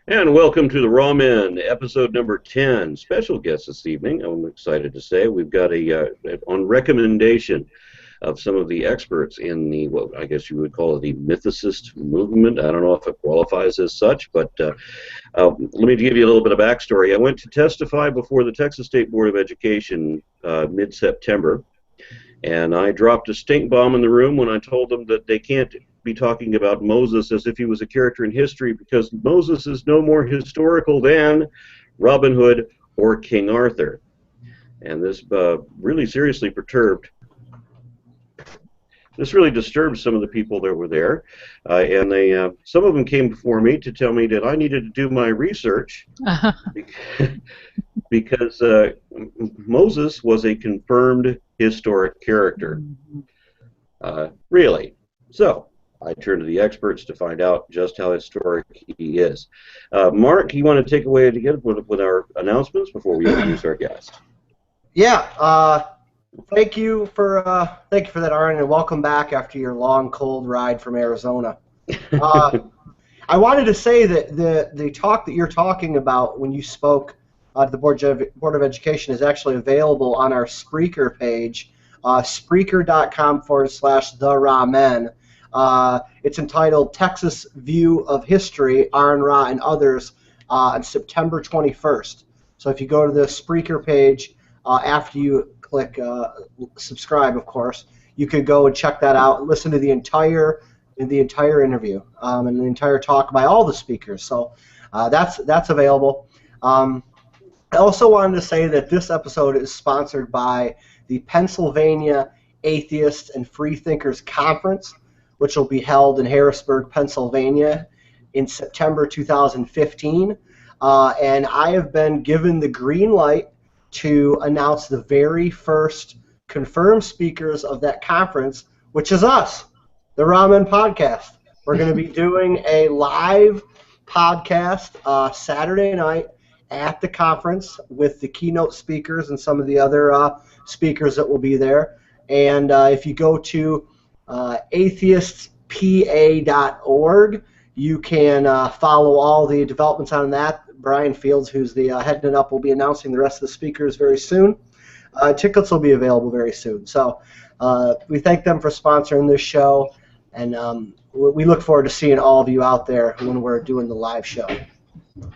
And welcome to the Raw Men, episode number 10. Special guest this evening, I'm excited to say. We've got on recommendation of some of the experts in the, what I guess you would call it, the mythicist movement. I don't know if it qualifies as such, but let me give you a little bit of backstory. I went to testify before the Texas State Board of Education mid-September, and I dropped a stink bomb in the room when I told them that they can't be talking about Moses as if he was a character in history, because Moses is no more historical than Robin Hood or King Arthur. And this really seriously disturbed some of the people that were there, and some of them came before me to tell me that I needed to do my research because Moses was a confirmed historic character. Really. So I turned to the experts to find out just how historic he is. Mark, you want to take away again with our announcements before we introduce our guest? Yeah. Thank you for that, Aron, and welcome back after your long, cold ride from Arizona. I wanted to say that the talk that you're talking about when you spoke to the Board of Education is actually available on our Spreaker page, Spreaker.com/TheRamen. It's entitled Texas View of History, Aron Ra and Others, on September 21st. So if you go to the Spreaker page, after you click subscribe, of course, you could go and check that out and listen to the entire interview and the entire talk by all the speakers. So that's available. I also wanted to say that this episode is sponsored by the Pennsylvania Atheists and Freethinkers Conference, which will be held in Harrisburg, Pennsylvania in September 2015. And I have been given the green light to announce the very first confirmed speakers of that conference, which is us, the Ramen Podcast. We're going to be doing a live podcast Saturday night at the conference with the keynote speakers and some of the other speakers that will be there. And if you go to atheistspa.org, you can follow all the developments on that. Brian Fields, who's the heading it up, will be announcing the rest of the speakers very soon. Tickets will be available very soon. So we thank them for sponsoring this show, and we look forward to seeing all of you out there when we're doing the live show.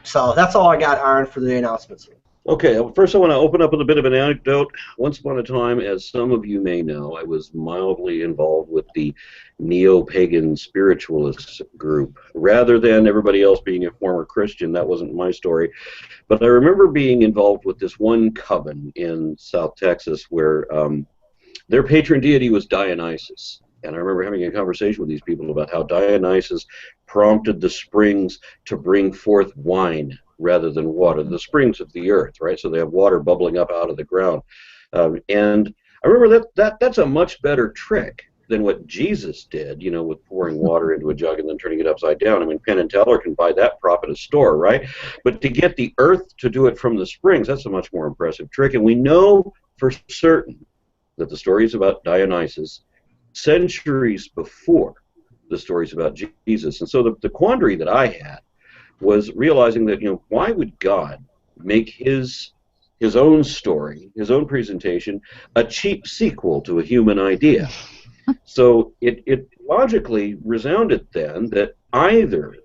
So that's all I got, Aron, for the announcements. Okay, first I want to open up with a bit of an anecdote. Once upon a time, as some of you may know, I was mildly involved with the neo-pagan spiritualist group. Rather than everybody else being a former Christian, that wasn't my story. But I remember being involved with this one coven in South Texas where their patron deity was Dionysus. And I remember having a conversation with these people about how Dionysus prompted the springs to bring forth wine rather than water, the springs of the earth, right? So they have water bubbling up out of the ground. And I remember that's a much better trick than what Jesus did, you know, with pouring water into a jug and then turning it upside down. I mean, Penn and Teller can buy that prop at a store, right? But to get the earth to do it from the springs, that's a much more impressive trick. And we know for certain that the stories about Dionysus, centuries before the stories about Jesus. And so the quandary that I had was realizing that, you know, why would God make his own story, his own presentation, a cheap sequel to a human idea? So it logically resounded then that either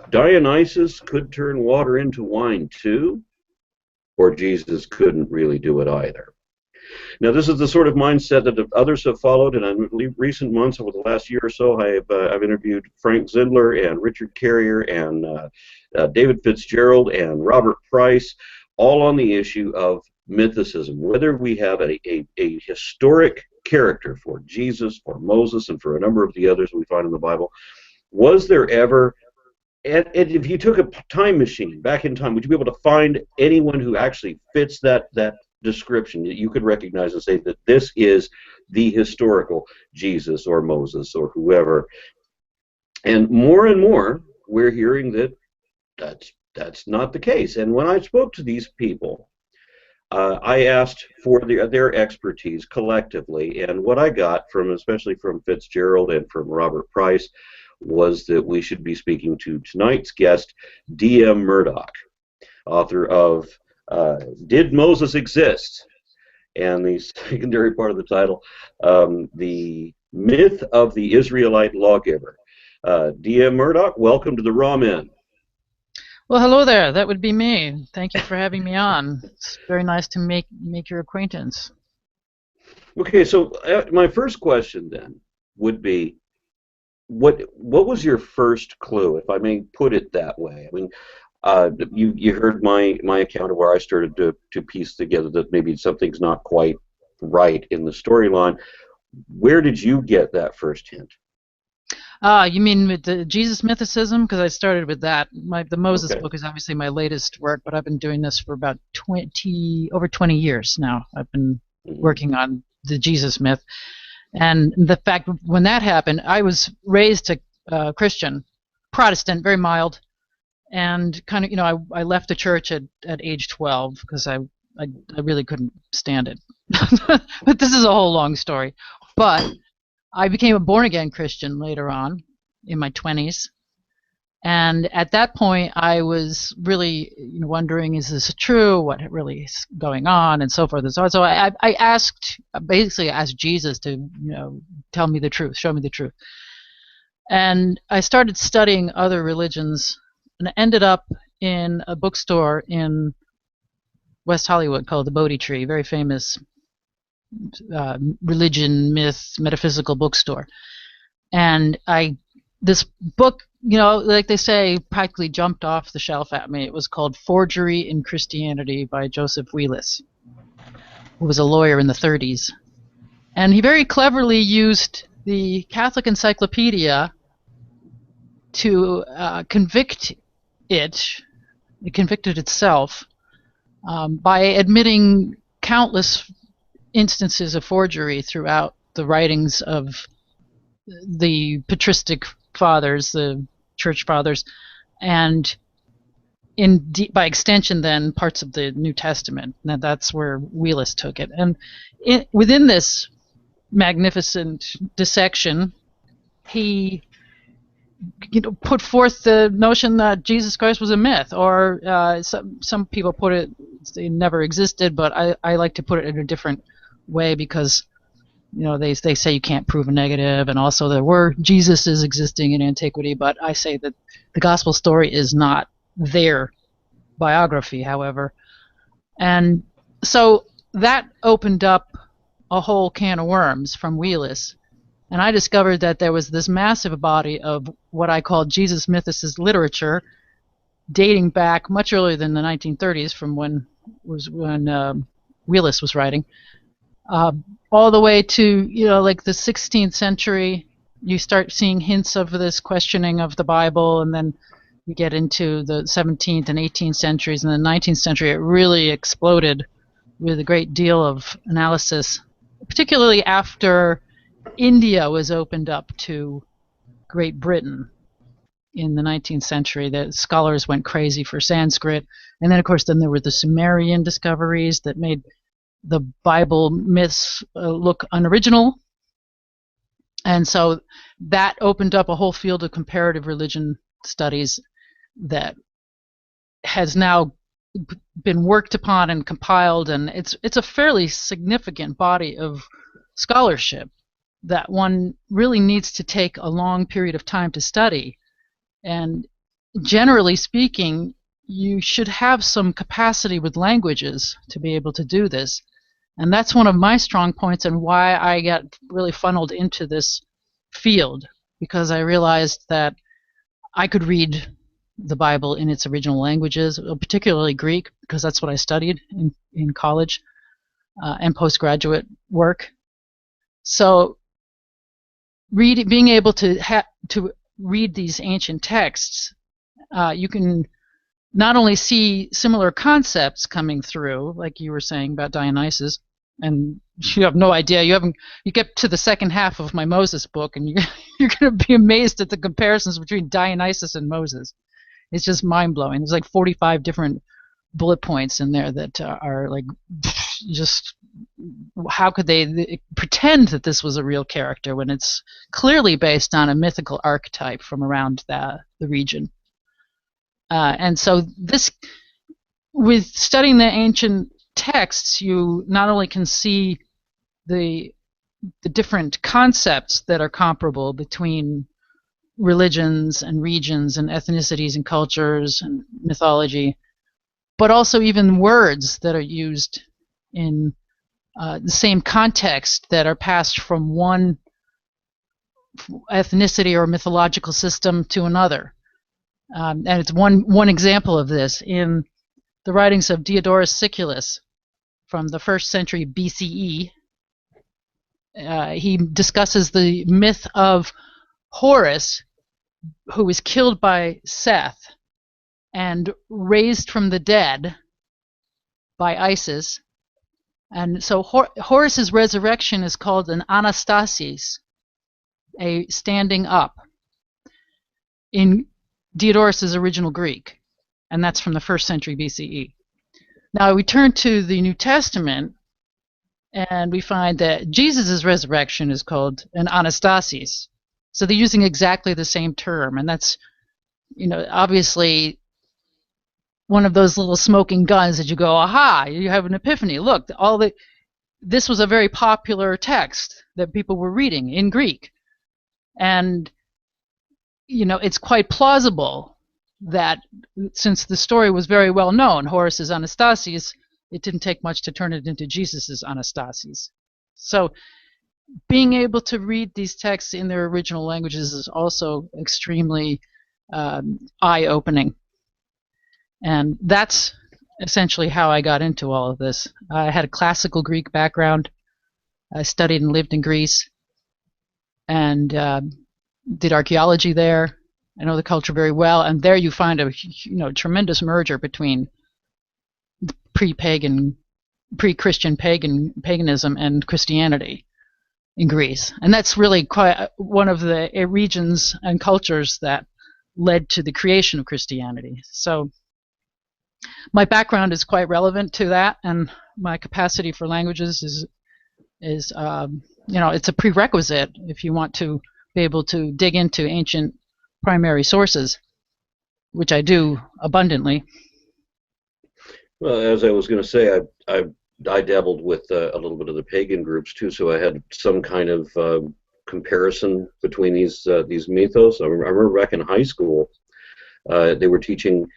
Dionysus could turn water into wine too, or Jesus couldn't really do it either. Now, this is the sort of mindset that others have followed, and in recent months, over the last year or so, I've interviewed Frank Zindler and Richard Carrier and David Fitzgerald and Robert Price, all on the issue of mythicism, whether we have a historic character for Jesus, for Moses, and for a number of the others we find in the Bible. Was there ever, and if you took a time machine back in time, would you be able to find anyone who actually fits that description that you could recognize and say that this is the historical Jesus or Moses or whoever? And more we're hearing that that's not the case. And when I spoke to these people, I asked for their expertise collectively, and what I got from, especially from Fitzgerald and from Robert Price, was that we should be speaking to tonight's guest, D.M. Murdock, author of Did Moses Exist? And the secondary part of the title, The Myth of the Israelite Lawgiver. D.M. Murdock, welcome to the Raw Men. Well, hello there. That would be me. Thank you for having me on. It's very nice to make your acquaintance. Okay, so my first question then would be, what was your first clue, if I may put it that way? I mean, you heard my account of where I started to piece together that maybe something's not quite right in the storyline. Where did you get that first hint? You mean with the Jesus mythicism? Because I started with that. The Moses book is obviously my latest work, but I've been doing this for about over 20 years now. I've been working on the Jesus myth. And the fact, when that happened, I was raised a Christian, Protestant, very mild, and kind of, I left the church at age 12 because I really couldn't stand it. But this is a whole long story. But I became a born-again Christian later on in my 20s. And at that point, I was really wondering, is this true? What really is going on? And so forth and so on. So I basically asked Jesus to, tell me the truth, show me the truth. And I started studying other religions and ended up in a bookstore in West Hollywood called the Bodhi Tree, very famous religion, myth, metaphysical bookstore. And this book, like they say, practically jumped off the shelf at me. It was called Forgery in Christianity by Joseph Wheelis, who was a lawyer in the 30s. And he very cleverly used the Catholic Encyclopedia to convict itself by admitting countless instances of forgery throughout the writings of the patristic fathers, the church fathers, and by extension then parts of the New Testament. Now that's where Wheelis took it. And within this magnificent dissection, he put forth the notion that Jesus Christ was a myth, or some people put it, it never existed, but I like to put it in a different way because they say you can't prove a negative, and also there were Jesuses existing in antiquity, but I say that the gospel story is not their biography, however. And so that opened up a whole can of worms from Wheelis, and I discovered that there was this massive body of what I call Jesus mythicist literature dating back much earlier than the 1930s, from when Wheelis was writing, all the way to like the 16th century. You start seeing hints of this questioning of the Bible, and then you get into the 17th and 18th centuries, and the 19th century it really exploded with a great deal of analysis, particularly after India was opened up to Great Britain in the 19th century. The scholars went crazy for Sanskrit, and then of course there were the Sumerian discoveries that made the Bible myths look unoriginal, and so that opened up a whole field of comparative religion studies that has now been worked upon and compiled, and it's a fairly significant body of scholarship that one really needs to take a long period of time to study. And generally speaking, you should have some capacity with languages to be able to do this. And that's one of my strong points and why I got really funneled into this field, because I realized that I could read the Bible in its original languages, particularly Greek, because that's what I studied in college and postgraduate work. So being able to read these ancient texts, you can not only see similar concepts coming through, like you were saying about Dionysus, and you have no idea. You get to the second half of my Moses book, and you're going to be amazed at the comparisons between Dionysus and Moses. It's just mind-blowing. There's like 45 different bullet points in there that are like just how could they pretend that this was a real character when it's clearly based on a mythical archetype from around the region? And so this, with studying the ancient texts, you not only can see the different concepts that are comparable between religions and regions and ethnicities and cultures and mythology, but also even words that are used in the same context that are passed from one ethnicity or mythological system to another. And it's one example of this in the writings of Diodorus Siculus from the 1st century BCE. He discusses the myth of Horus, who was killed by Seth and raised from the dead by Isis. And so Horus's resurrection is called an anastasis, a standing up, in Diodorus's original Greek, and that's from the 1st century BCE. Now we turn to the New Testament, and we find that Jesus' resurrection is called an anastasis. So they're using exactly the same term, and that's, obviously one of those little smoking guns that you go, aha, you have an epiphany. Look, this was a very popular text that people were reading in Greek. And, it's quite plausible that since the story was very well known, Horus's Anastasis, it didn't take much to turn it into Jesus's Anastasis. So being able to read these texts in their original languages is also extremely eye-opening. And that's essentially how I got into all of this. I had a classical Greek background. I studied and lived in Greece and did archaeology there. I know the culture very well, and there you find a tremendous merger between pre-Christian paganism and Christianity in Greece. And that's really quite one of the regions and cultures that led to the creation of Christianity. So my background is quite relevant to that, and my capacity for languages is it's a prerequisite if you want to be able to dig into ancient primary sources, which I do abundantly. Well, as I was going to say, I dabbled with a little bit of the pagan groups too, so I had some kind of comparison between these mythos. I remember back in high school, they were teaching,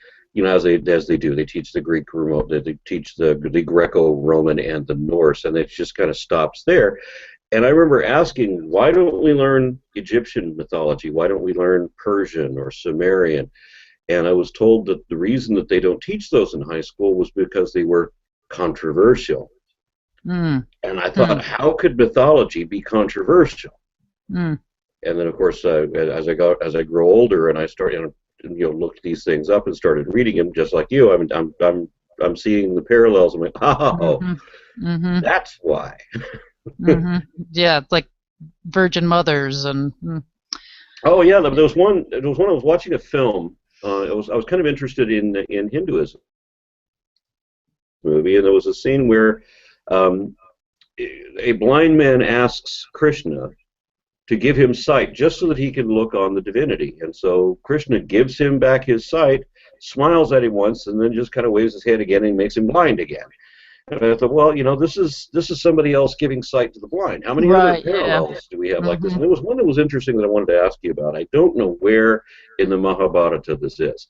as they do, they teach the Greek, they teach the Greco-Roman and the Norse, and it just kind of stops there. And I remember asking, why don't we learn Egyptian mythology? Why don't we learn Persian or Sumerian? And I was told that the reason that they don't teach those in high school was because they were controversial. And I thought, how could mythology be controversial? And then, of course, as I grow older and I started, looked these things up and started reading them, just like you, I'm seeing the parallels. I'm like, that's why. Yeah, like virgin mothers and. Oh yeah, there was one. I was watching a film. I was kind of interested in Hinduism movie, and there was a scene where a blind man asks Krishna to give him sight just so that he can look on the divinity, and so Krishna gives him back his sight, smiles at him once, and then just kind of waves his head again and makes him blind again. And I thought, well, this is somebody else giving sight to the blind. How many other parallels do we have like this? And there was one that was interesting that I wanted to ask you about. I don't know where in the Mahabharata this is,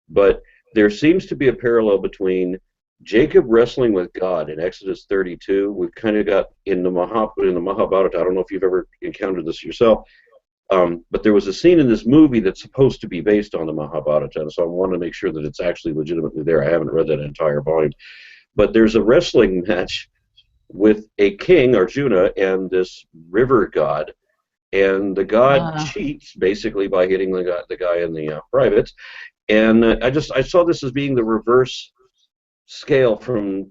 but there seems to be a parallel between Jacob wrestling with God in Exodus 32. We've kind of got in the Mahabharata. I don't know if you've ever encountered this yourself, but there was a scene in this movie that's supposed to be based on the Mahabharata, and so I want to make sure that it's actually legitimately there. I haven't read that entire volume. But there's a wrestling match with a king, Arjuna, and this river god, and the god cheats basically by hitting the guy in the privates. And I saw this as being the reverse scale from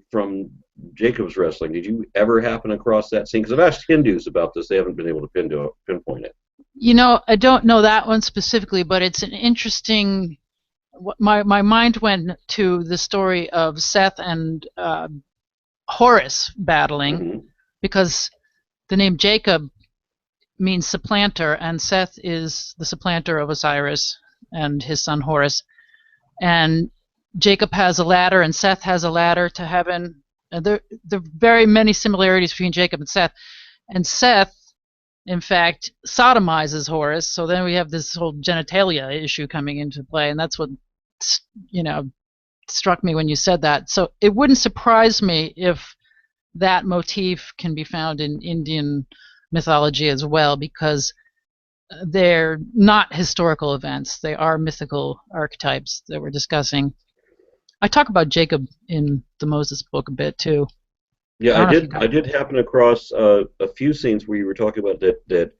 Jacob's wrestling. Did you ever happen across that scene? Because I've asked Hindus about this; they haven't been able to pinpoint it. I don't know that one specifically, but it's an interesting. My mind went to the story of Seth and Horus battling, Mm-hmm. because the name Jacob means supplanter, and Seth is the supplanter of Osiris and his son Horus. And Jacob has a ladder, and Seth has a ladder to heaven. And there are very many similarities between Jacob and Seth. And Seth, in fact, sodomizes Horus. So then we have this whole genitalia issue coming into play, and that's what, you know, struck me when you said that. So it wouldn't surprise me if that motif can be found in Indian mythology as well, because they're not historical events. They are mythical archetypes that we're discussing. I talk about Jacob in the Moses book a bit too. Yeah, I did happen across a few scenes where you were talking about that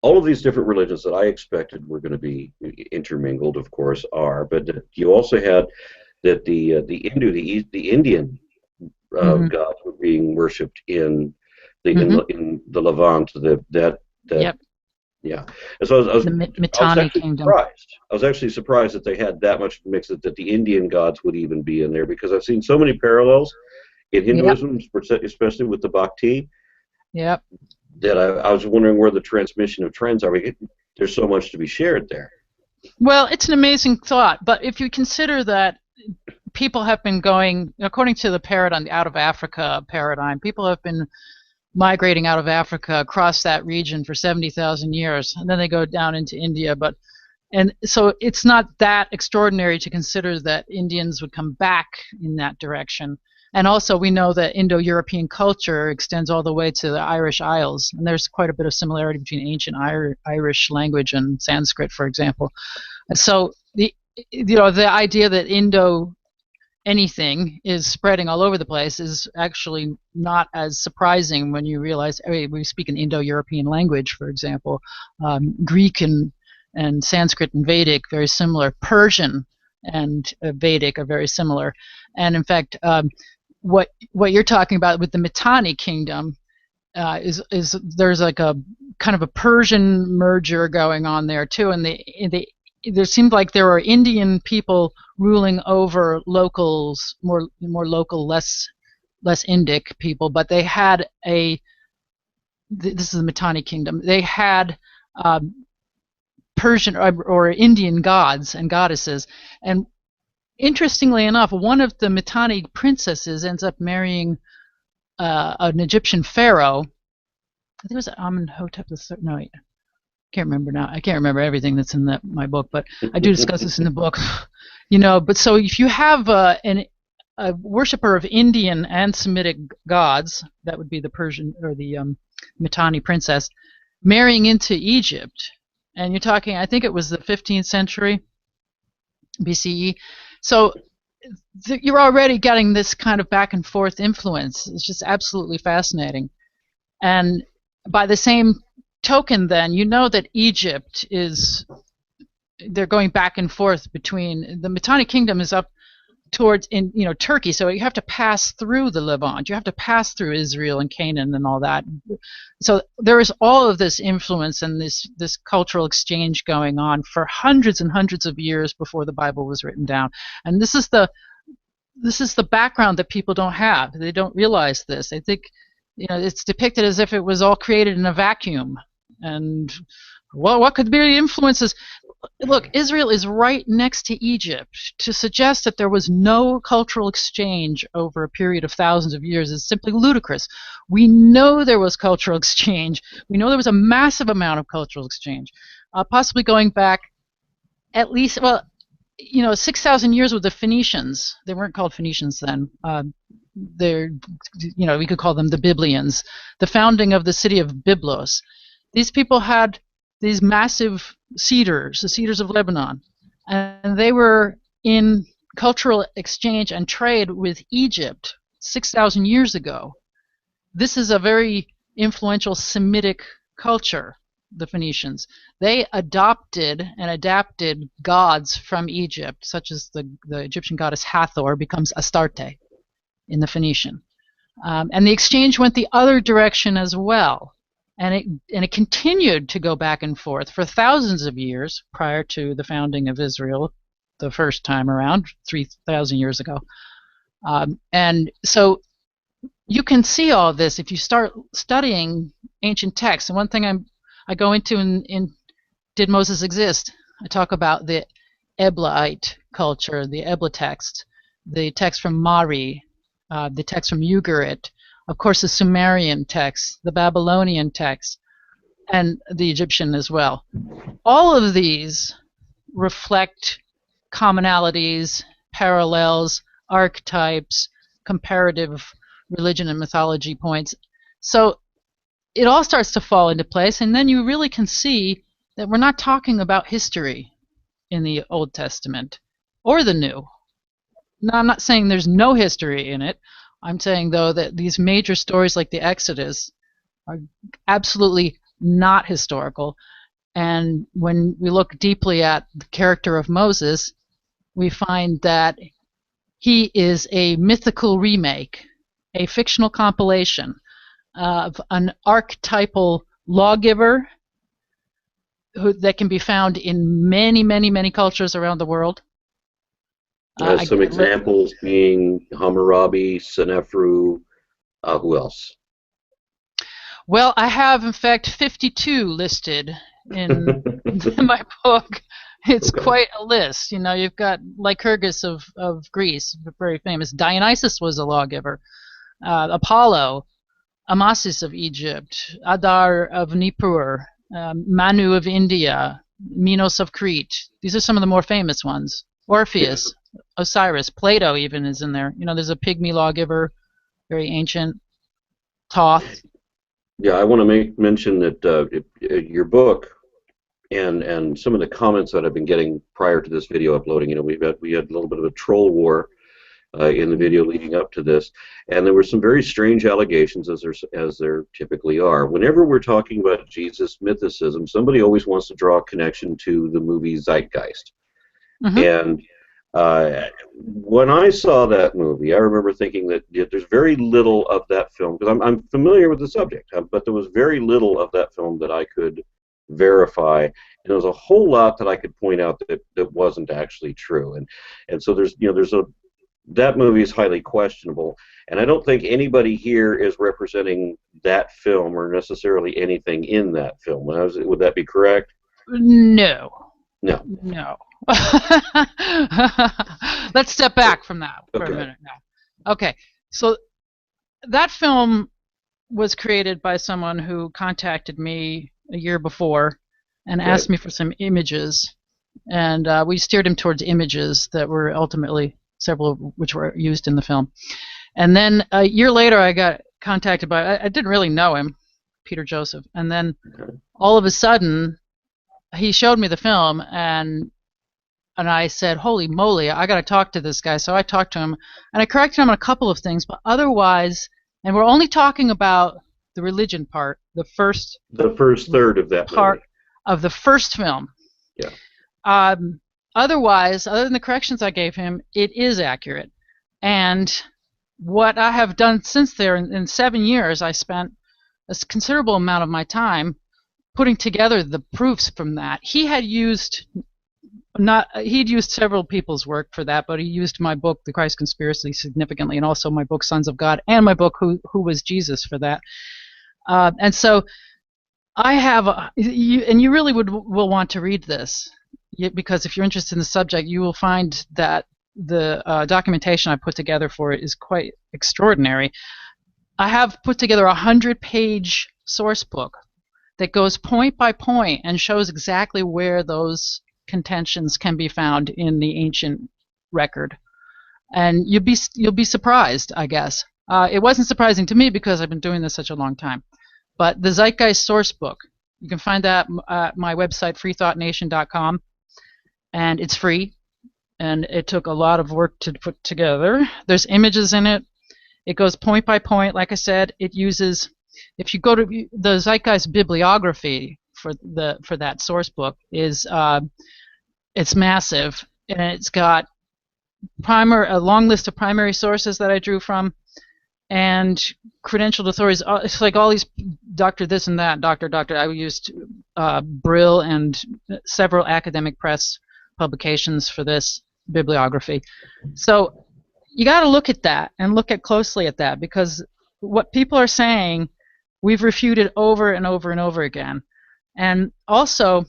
all of these different religions that I expected were going to be intermingled, of course, are, but that you also had that the Indian gods were being worshipped in the Levant. Yep. Yeah. And so I was Mitanni actually kingdom. surprised. I was actually surprised that they had that much mix, that the Indian gods would even be in there, because I've seen so many parallels in Hinduism, especially with the Bhakti. Yep. That I was wondering where the transmission of trends are. There's so much to be shared there. Well, it's an amazing thought, but if you consider that people have been going, according to the paradigm, the out of Africa paradigm, people have been migrating out of Africa across that region for 70,000 years, and then they go down into India. And so it's not that extraordinary to consider that Indians would come back in that direction. And also we know that Indo-European culture extends all the way to the Irish Isles, and there's quite a bit of similarity between ancient Irish language and Sanskrit, for example. So the idea that anything is spreading all over the place is actually not as surprising when you realize, we speak an Indo-European language, for example. Greek and Sanskrit and Vedic, very similar. Persian and Vedic are very similar. And in fact, what you're talking about with the Mitanni kingdom is there's like a kind of a Persian merger going on there too, and there seemed like there were Indian people ruling over locals, more local, less Indic people, but they had this is the Mitanni kingdom. They had Persian or Indian gods and goddesses, and interestingly enough, one of the Mitanni princesses ends up marrying an Egyptian pharaoh. I think it was Amenhotep III. No, I can't remember now. I can't remember everything that's in my book, but I do discuss this in the book. But so if you have a worshiper of Indian and Semitic gods, that would be the Persian or the Mitanni princess, marrying into Egypt, and you're talking, I think it was the 15th century BCE. So you're already getting this kind of back and forth influence. It's just absolutely fascinating. And by the same token, then, you know that Egypt they're going back and forth between, the Mitanni kingdom is up towards Turkey, so you have to pass through the Levant, you have to pass through Israel and Canaan and all that. So there is all of this influence and this cultural exchange going on for hundreds and hundreds of years before the Bible was written down. And this is the background that people don't have. They don't realize this. They think it's depicted as if it was all created in a vacuum. And what could be the influences? Look, Israel is right next to Egypt. To suggest that there was no cultural exchange over a period of thousands of years is simply ludicrous. We know there was cultural exchange. We know there was a massive amount of cultural exchange, possibly going back at least, 6,000 years with the Phoenicians. They weren't called Phoenicians then. We could call them the Biblians. The founding of the city of Byblos. These people had these massive cedars, the cedars of Lebanon, and they were in cultural exchange and trade with Egypt 6,000 years ago. This is a very influential Semitic culture, the Phoenicians. They adopted and adapted gods from Egypt, such as the Egyptian goddess Hathor becomes Astarte in the Phoenician. And the exchange went the other direction as well. And it continued to go back and forth for thousands of years prior to the founding of Israel the first time around, 3,000 years ago. And so you can see all this if you start studying ancient texts. And one thing I go into in Did Moses Exist? I talk about the Eblaite culture, the Ebla text, the text from Mari, the text from Ugarit, of course the Sumerian text, the Babylonian text, and the Egyptian as well. All of these reflect commonalities, parallels, archetypes, comparative religion and mythology points. So it all starts to fall into place, and then you really can see that we're not talking about history in the Old Testament or the New. Now, I'm not saying there's no history in it. I'm saying, though, that these major stories like the Exodus are absolutely not historical. And when we look deeply at the character of Moses, we find that he is a mythical remake, a fictional compilation of an archetypal lawgiver that can be found in many, many, many cultures around the world. Some examples being Hammurabi, Senefru, who else? Well, I have, in fact, 52 listed in my book. It's quite a list. You know, you've got Lycurgus of Greece, very famous. Dionysus was a lawgiver. Apollo, Amasis of Egypt, Adar of Nippur, Manu of India, Minos of Crete. These are some of the more famous ones. Orpheus, Osiris, Plato even is in there. You know, there's a pygmy lawgiver, very ancient. Thoth. Yeah, I want to mention that your book and some of the comments that I've been getting prior to this video uploading, you know, we had a little bit of a troll war in the video leading up to this, and there were some very strange allegations, as there typically are. Whenever we're talking about Jesus mythicism, somebody always wants to draw a connection to the movie Zeitgeist. And when I saw that movie, I remember thinking that there's very little of that film, because I'm familiar with the subject, but there was very little of that film that I could verify, and there was a whole lot that I could point out that wasn't actually true. And so that movie is highly questionable, and I don't think anybody here is representing that film or necessarily anything in that film. Would that be correct? No. No. Let's step back from that for a minute now. Okay, so that film was created by someone who contacted me a year before and asked me for some images, and we steered him towards images that were ultimately several of which were used in the film. And then a year later I got contacted by, I didn't really know him, Peter Joseph, and then all of a sudden he showed me the film, and I said, holy moly, I got to talk to this guy. So I talked to him, and I corrected him on a couple of things, but otherwise, and we're only talking about the religion part, the first third of that part of the first film. Yeah. Otherwise, other than the corrections I gave him, it is accurate. And what I have done since there, in 7 years, I spent a considerable amount of my time putting together the proofs from that. He'd used several people's work for that, but he used my book, The Christ Conspiracy, significantly, and also my book, Sons of God, and my book, Who Was Jesus, for that. And so I have, and you really will want to read this, because if you're interested in the subject, you will find that the documentation I put together for it is quite extraordinary. I have put together a 100-page source book that goes point by point and shows exactly where those contentions can be found in the ancient record, and you'll be surprised, I guess. It wasn't surprising to me because I've been doing this such a long time. But the Zeitgeist source book, you can find that at my website, freethoughtnation.com, and it's free, and it took a lot of work to put together. There's images in it. It goes point by point. Like I said, it uses, if you go to the Zeitgeist bibliography for that source book, is it's massive, and it's got a long list of primary sources that I drew from, and credentialed authorities. It's like all these doctor this and that, doctor. I used Brill and several academic press publications for this bibliography. So you got to look at that and look closely at that, because what people are saying, we've refuted over and over and over again. And also,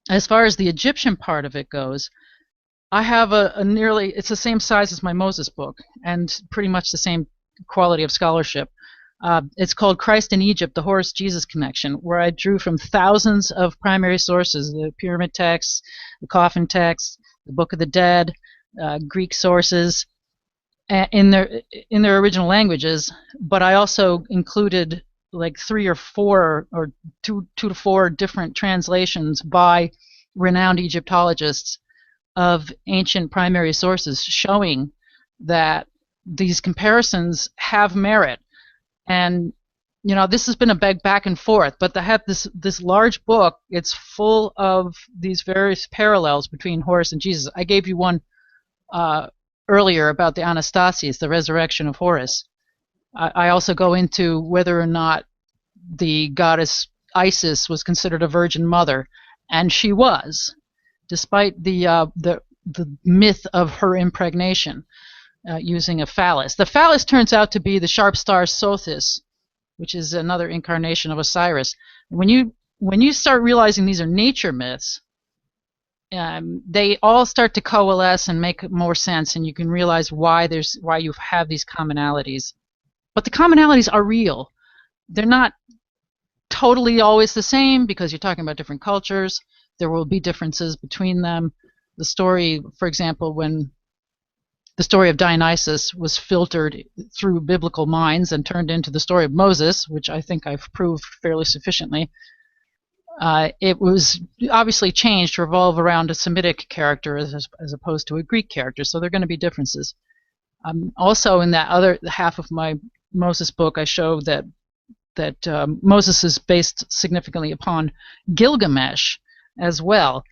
as far as the Egyptian part of it goes, I have a nearly, it's the same size as my Moses book, and pretty much the same quality of scholarship. It's called Christ in Egypt, the Horus-Jesus Connection, where I drew from thousands of primary sources, the pyramid texts, the coffin texts, the Book of the Dead, Greek sources, in their original languages, but I also included like 3 or 4 or 2 to 4 different translations by renowned Egyptologists of ancient primary sources, showing that these comparisons have merit. And this has been a big back and forth, but they have this large book. It's full of these various parallels between Horus and Jesus. I gave you one earlier about the Anastasis, the resurrection of Horus. I also go into whether or not the goddess Isis was considered a virgin mother, and she was, despite the myth of her impregnation using a phallus. The phallus turns out to be the sharp star Sothis, which is another incarnation of Osiris. When you start realizing these are nature myths, they all start to coalesce and make more sense, and you can realize why you have these commonalities. But the commonalities are real. They're not totally always the same, because you're talking about different cultures. There will be differences between them. The story, for example, when the story of Dionysus was filtered through biblical minds and turned into the story of Moses, which I think I've proved fairly sufficiently, it was obviously changed to revolve around a Semitic character as opposed to a Greek character, so there are going to be differences. Also, in that other half of my Moses book, I show that Moses is based significantly upon Gilgamesh as well.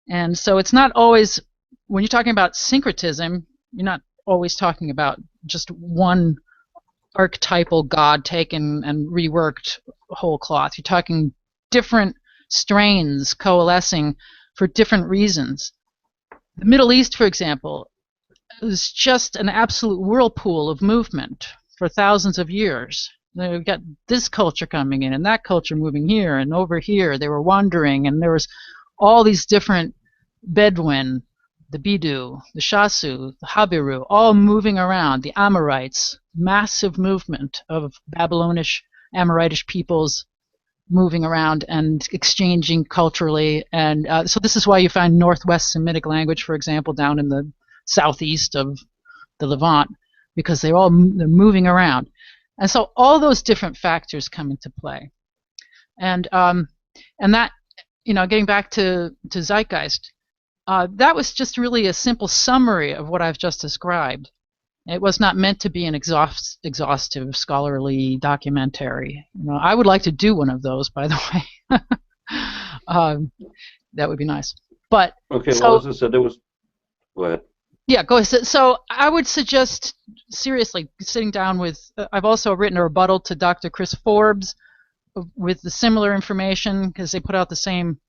And so it's not always, when you're talking about syncretism, you're not always talking about just one archetypal god taken and reworked whole cloth. You're talking different strains coalescing for different reasons. The Middle East, for example, is just an absolute whirlpool of movement for thousands of years. We've got this culture coming in and that culture moving here and over here. They were wandering, and there was all these different Bedouin, the Bidu, the Shasu, the Habiru, all moving around. The Amorites, massive movement of Babylonish, Amoritish peoples moving around and exchanging culturally. And so this is why you find Northwest Semitic language, for example, down in the southeast of the Levant, because they're moving around. And so all those different factors come into play. And that, getting back to Zeitgeist, that was just really a simple summary of what I've just described. It was not meant to be an exhaustive scholarly documentary. I would like to do one of those, by the way. That would be nice. But okay, well, as I said, there was. Go ahead. Yeah, go ahead. So I would suggest seriously sitting down with. I've also written a rebuttal to Dr. Chris Forbes with the similar information, because they put out the same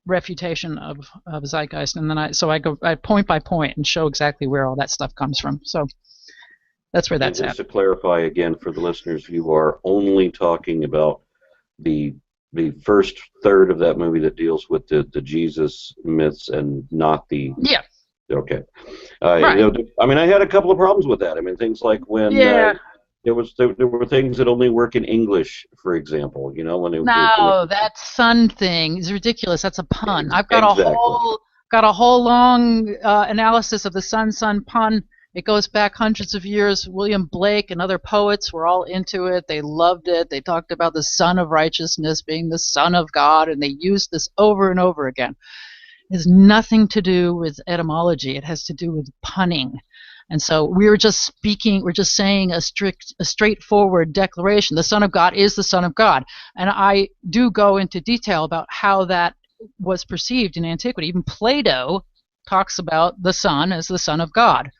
refutation of Zeitgeist, and then I go point by point and show exactly where all that stuff comes from. So that's where that's at. Just to clarify again for the listeners, you are only talking about the first third of that movie that deals with the Jesus myths, and not the. Yeah. Okay. Right. I mean, I had a couple of problems with that. I mean, things like when there were things that only work in English, for example. That sun thing is ridiculous. That's a pun. I've got exactly. a whole long analysis of the sun pun. It goes back hundreds of years. William Blake and other poets were all into it. They loved it. They talked about the Son of Righteousness being the Son of God, and they used this over and over again. It has nothing to do with etymology. It has to do with punning. And so we're just saying a straightforward declaration. The Son of God is the Son of God. And I do go into detail about how that was perceived in antiquity. Even Plato talks about the Son as the Son of God.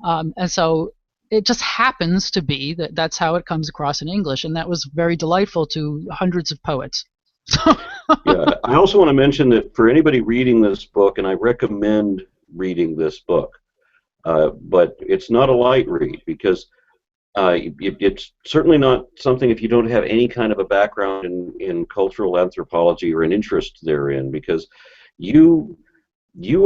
And so it just happens to be that that's how it comes across in English. And that was very delightful to hundreds of poets. Yeah, I also want to mention that for anybody reading this book, and I recommend reading this book, but it's not a light read, because It's certainly not something if you don't have any kind of a background in cultural anthropology or an interest therein, because you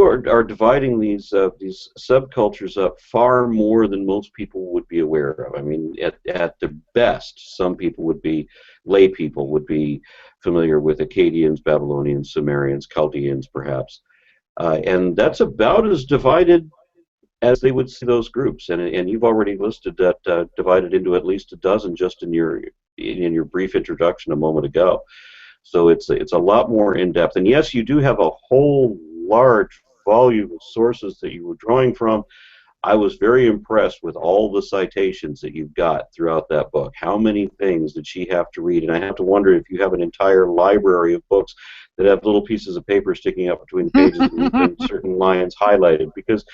are dividing these subcultures up far more than most people would be aware of. I mean, at the best, some people would be lay people would be familiar with Akkadians, Babylonians, Sumerians, Chaldeans, perhaps, and that's about as divided as they would see those groups. And you've already listed that divided into at least a dozen just in your brief introduction a moment ago. So it's a lot more in depth. And yes, you do have a whole large volume of sources that you were drawing from. I was very impressed with all the citations that you've got throughout that book. How many things did she have to read? And I have to wonder if you have an entire library of books that have little pieces of paper sticking up between the pages and certain lines highlighted, because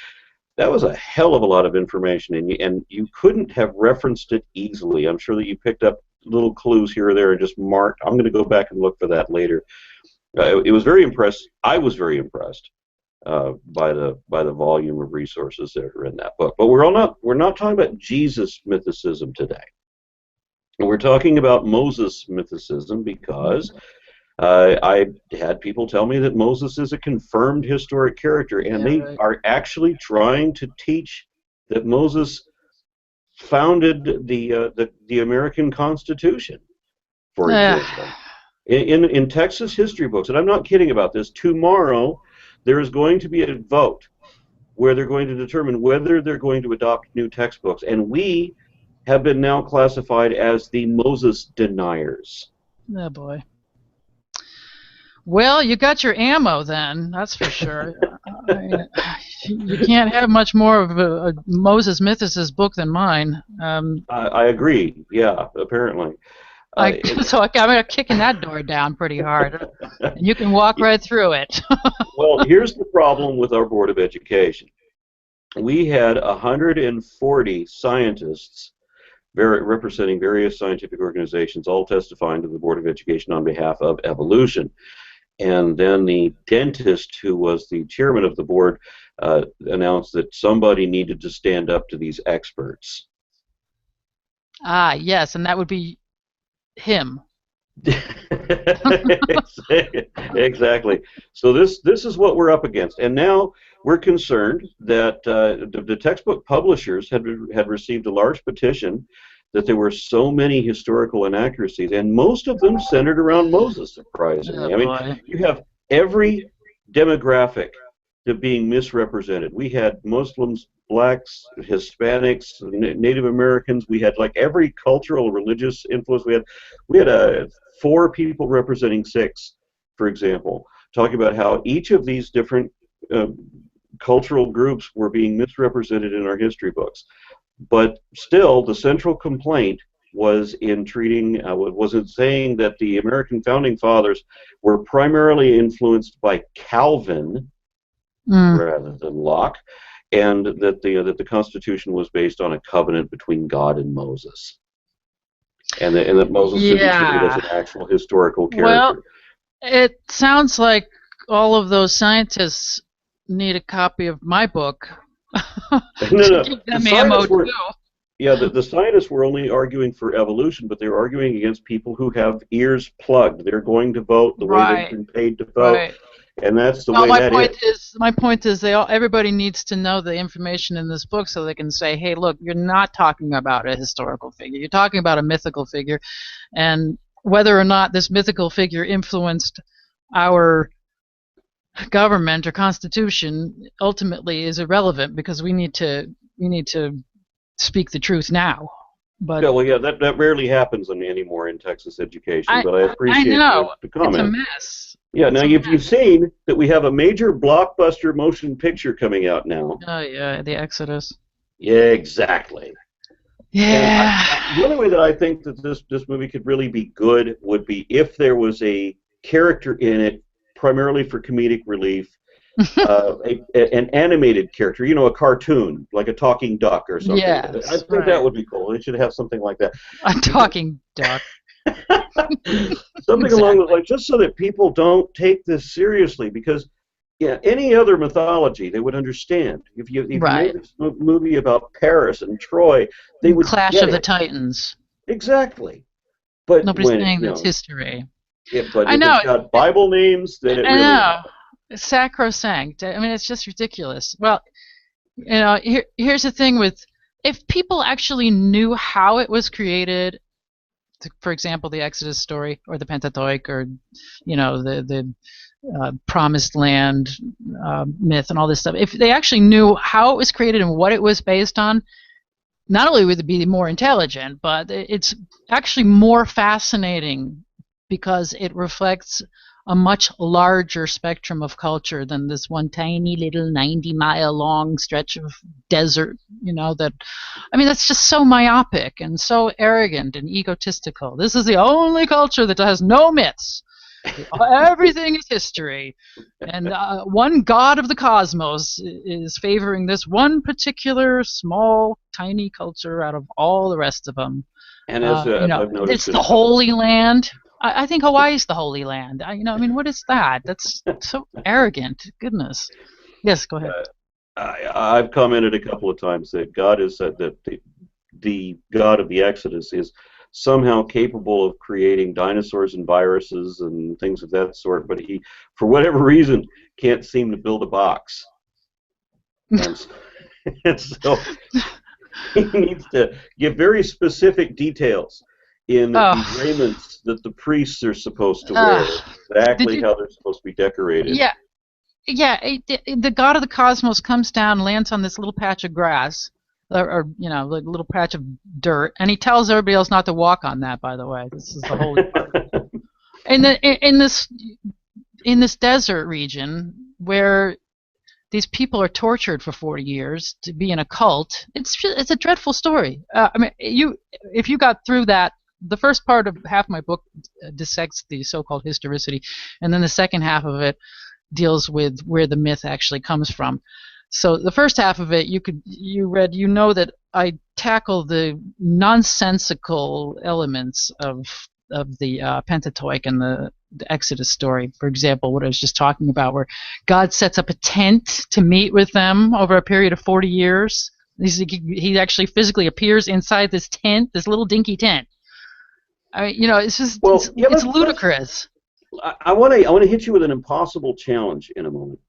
that was a hell of a lot of information, and you couldn't have referenced it easily. I'm sure that you picked up little clues here or there and just marked. I'm going to go back and look for that later. It was very impressed. I was very impressed by the volume of resources that are in that book. But we're not talking about Jesus mythicism today. We're talking about Moses mythicism, because I had people tell me that Moses is a confirmed historic character, and they are actually trying to teach that Moses founded the American Constitution, for example. In Texas history books, and I'm not kidding about this, tomorrow there is going to be a vote where they're going to determine whether they're going to adopt new textbooks, and we have been now classified as the Moses deniers. Oh boy. Well, you got your ammo then, that's for sure. You can't have much more of a Moses mythicist book than mine. I agree. Yeah, apparently. So I'm kicking that door down pretty hard, and you can walk right through it. Well, here's the problem with our Board of Education. We had 140 scientists representing various scientific organizations, all testifying to the Board of Education on behalf of evolution. And then the dentist, who was the chairman of the board, announced that somebody needed to stand up to these experts. Ah, yes, and that would be him. Exactly. So this is what we're up against, and now we're concerned that the textbook publishers had received a large petition that there were so many historical inaccuracies, and most of them centered around Moses, surprisingly. I mean, you have every demographic being misrepresented. We had Muslims, blacks, Hispanics, Native Americans. We had like every cultural, religious influence. We had 4 people representing 6, for example, talking about how each of these different cultural groups were being misrepresented in our history books. But still, the central complaint was in treating, wasn't saying that the American founding fathers were primarily influenced by Calvin rather than Locke, and that the Constitution was based on a covenant between God and Moses, and that Moses should be treated as an actual historical character. Well, it sounds like all of those scientists need a copy of my book. No. Yeah, the scientists were only arguing for evolution, but they were arguing against people who have ears plugged. They're going to vote the way they've been paid to vote, and that's the way that is. My point is, everybody needs to know the information in this book so they can say, hey, look, you're not talking about a historical figure. You're talking about a mythical figure, and whether or not this mythical figure influenced our government or constitution ultimately is irrelevant, because we need to speak the truth now. But that rarely happens anymore in Texas education. But I appreciate the comment. It's a mess. Yeah, now you've seen that we have a major blockbuster motion picture coming out now. Oh yeah, the Exodus. Yeah, exactly. Yeah. The only way that I think that this movie could really be good would be if there was a character in it primarily for comedic relief, an animated character, a cartoon, like a talking duck or something. Yes, I think that would be cool. They should have something like that. A talking duck. Something along those lines, just so that people don't take this seriously, because Yeah, any other mythology they would understand. If you made Right. this movie about Paris and Troy, they would Clash get of the it. Titans. Exactly. But Nobody's when, saying that's history. but I if it's know. got Bible names, then it I really is. know. It's sacrosanct. I mean, it's just ridiculous. Well, here's the thing with, if people actually knew how it was created, for example, the Exodus story or the Pentateuch, or the Promised Land myth and all this stuff. If they actually knew how it was created and what it was based on, not only would it be more intelligent, but it's actually more fascinating because it reflects a much larger spectrum of culture than this one tiny little 90-mile long stretch of desert, that, I mean, that's just so myopic and so arrogant and egotistical. This is the only culture that has no myths. Everything is history. And one god of the cosmos is favoring this one particular small, tiny culture out of all the rest of them. And as I've It's noticed, the Holy Land. I think Hawaii's the Holy Land. I mean, what is that? That's so arrogant. Goodness. Yes, go ahead. I've commented a couple of times that God is that the God of the Exodus is somehow capable of creating dinosaurs and viruses and things of that sort, but he, for whatever reason, can't seem to build a box. And so he needs to give very specific details in the raiments that the priests are supposed to wear, exactly how they're supposed to be decorated. Yeah. The god of the cosmos comes down, lands on this little patch of grass, or like a little patch of dirt, and he tells everybody else not to walk on that. By the way, this is the holy part. And in this desert region where these people are tortured for 40 years to be in a cult, it's a dreadful story. I mean, if you got through that, the first part of half my book dissects the so-called historicity, and then the second half of it deals with where the myth actually comes from. So the first half of it, you know that I tackle the nonsensical elements of the Pentateuch and the Exodus story. For example, what I was just talking about, where God sets up a tent to meet with them over a period of 40 years. He actually physically appears inside this tent, this little dinky tent. I mean, it's just it's ludicrous. I want to hit you with an impossible challenge in a moment.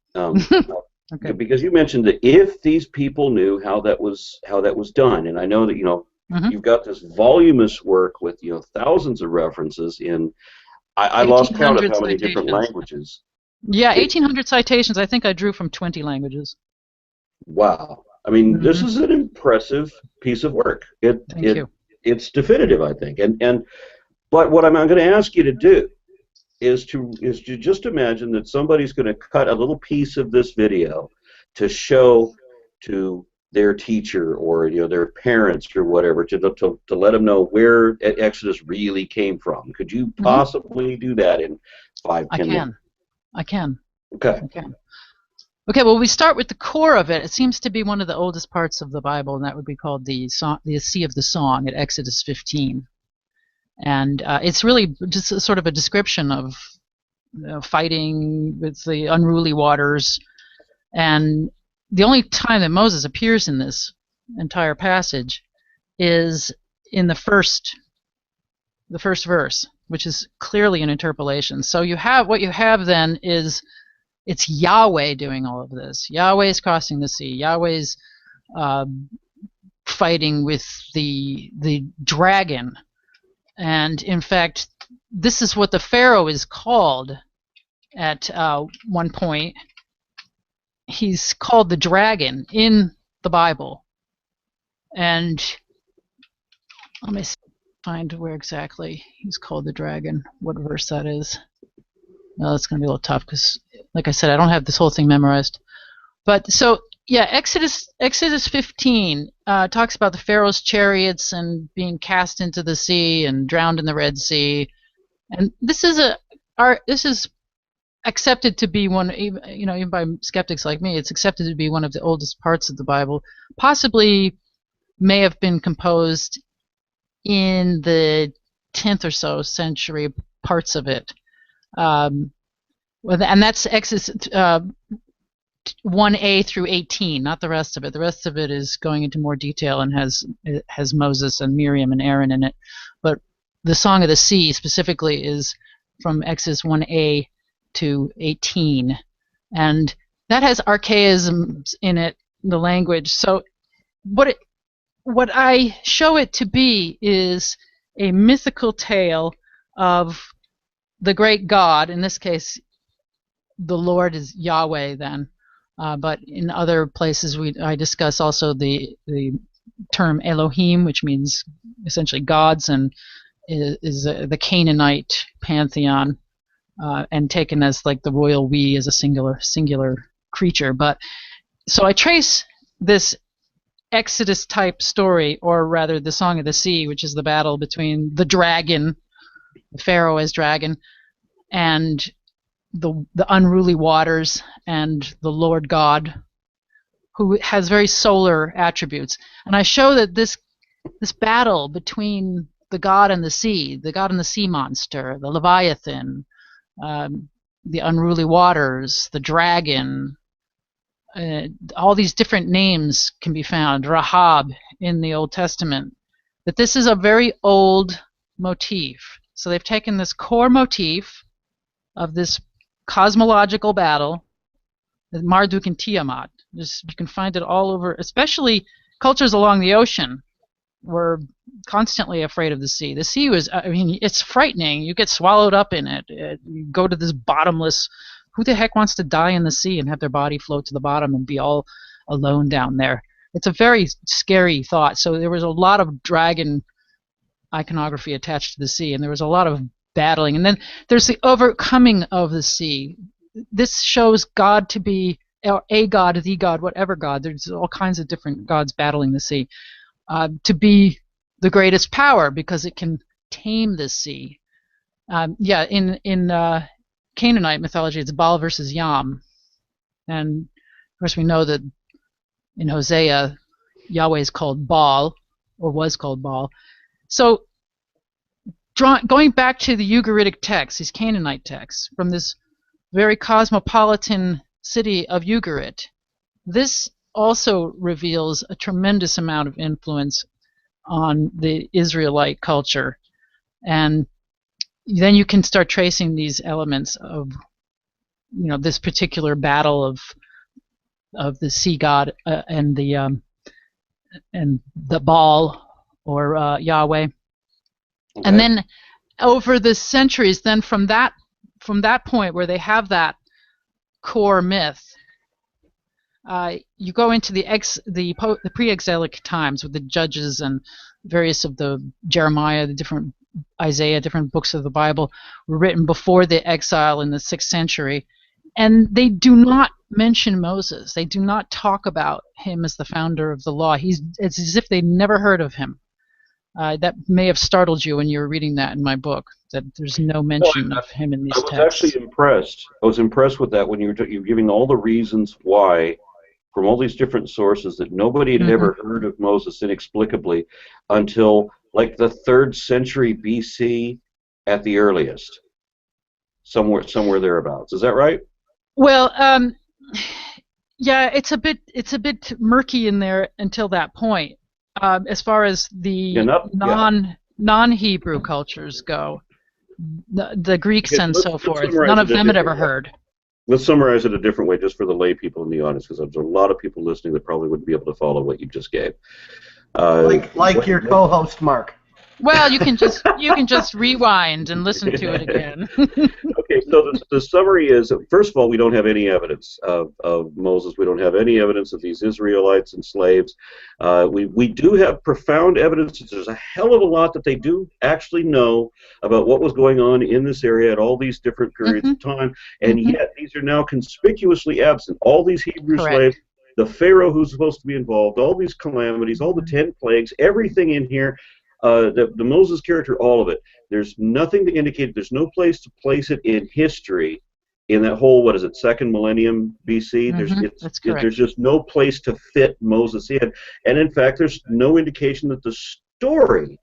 Okay. Because you mentioned that if these people knew how that was done, and I know that you've got this voluminous work with thousands of references in. I lost count of how many different languages. Yeah, 1,800 citations. I think I drew from 20 languages. Wow. I mean, this is an impressive piece of work. Thank you. It's definitive, I think. But what I'm going to ask you to do is to just imagine that somebody's going to cut a little piece of this video to show to their teacher or their parents or whatever to let them know where Exodus really came from. Could you possibly do that in 5-10 minutes? I can. Okay. Okay. Well, we start with the core of it. It seems to be one of the oldest parts of the Bible, and that would be called the Sea of the Song at Exodus 15. And it's really just a sort of a description of fighting with the unruly waters. And the only time that Moses appears in this entire passage is in the first verse, which is clearly an interpolation. So what you have then is it's Yahweh doing all of this. Yahweh's crossing the sea. Yahweh's fighting with the dragon. And in fact, this is what the Pharaoh is called at one point. He's called the dragon in the Bible. And let me find where exactly he's called the dragon, what verse that is. Well, it's going to be a little tough because, like I said, I don't have this whole thing memorized. But so, yeah, Exodus 15 talks about the Pharaoh's chariots and being cast into the sea and drowned in the Red Sea. And this is accepted to be one, even by skeptics like me, it's accepted to be one of the oldest parts of the Bible. Possibly may have been composed in the 10th or so century, parts of it. Well, and that's Exodus 1a through 18, not the rest of it. The rest of it is going into more detail and has Moses and Miriam and Aaron in it. But the Song of the Sea specifically is from Exodus 1a to 18, and that has archaisms in it, the language. So what I show it to be is a mythical tale of the great God. In this case, the Lord is Yahweh then, but in other places I discuss also the term Elohim, which means essentially gods, and is the Canaanite pantheon, and taken as like the royal we as a singular creature. But so I trace this Exodus type story, or rather the Song of the Sea, which is the battle between the dragon, the Pharaoh as dragon, and the unruly waters, and the Lord God, who has very solar attributes. And I show that this battle between the God and the sea monster, the Leviathan, the unruly waters, the dragon, all these different names can be found, Rahab in the Old Testament, that this is a very old motif. So they've taken this core motif of this cosmological battle, Marduk and Tiamat. You can find it all over, especially cultures along the ocean were constantly afraid of the sea. The sea was, I mean, it's frightening. You get swallowed up in it. You go to this bottomless, who the heck wants to die in the sea and have their body float to the bottom and be all alone down there? It's a very scary thought. So there was a lot of dragon iconography attached to the sea, and there was a lot of battling. And then there's the overcoming of the sea. This shows God to be a god, the god, whatever god. There's all kinds of different gods battling the sea. To be the greatest power because it can tame the sea. In Canaanite mythology, it's Baal versus Yam, and of course we know that in Hosea, Yahweh is called Baal, or was called Baal. So, going back to the Ugaritic texts, these Canaanite texts, from this very cosmopolitan city of Ugarit, this also reveals a tremendous amount of influence on the Israelite culture. And then you can start tracing these elements of, this particular battle of the sea god and the Baal, or Yahweh. Okay. And then over the centuries, then from that point where they have that core myth, you go into the pre-exilic times with the judges and various of the Jeremiah, the different Isaiah, different books of the Bible were written before the exile in the 6th century, and they do not mention Moses. They do not talk about him as the founder of the law. It's as if they never heard of him. That may have startled you when you were reading that in my book, that there's no mention of him in these texts. I was actually impressed. I was impressed with that when you were giving all the reasons why, from all these different sources, that nobody had ever heard of Moses inexplicably until like the 3rd century BC at the earliest, somewhere thereabouts. Is that right? Well, yeah, it's a bit murky in there until that point. As far as the non-Hebrew cultures go, the Greeks and so forth, none of them had ever heard. Let's summarize it a different way, just for the lay people in the audience, because there's a lot of people listening that probably wouldn't be able to follow what you just gave. Like your co-host Mark. Well, you can just rewind and listen to it again. Okay, so the summary is, first of all, we don't have any evidence of Moses. We don't have any evidence of these Israelites and slaves. We do have profound evidence that there's a hell of a lot that they do actually know about what was going on in this area at all these different periods of time, and yet these are now conspicuously absent. All these Hebrew slaves, the Pharaoh who's supposed to be involved, all these calamities, all the 10 plagues, everything in here. The Moses character, all of it. There's nothing to indicate. There's no place to place it in history, in that whole, 2nd millennium BC. There's just no place to fit Moses in. And in fact, there's no indication that the story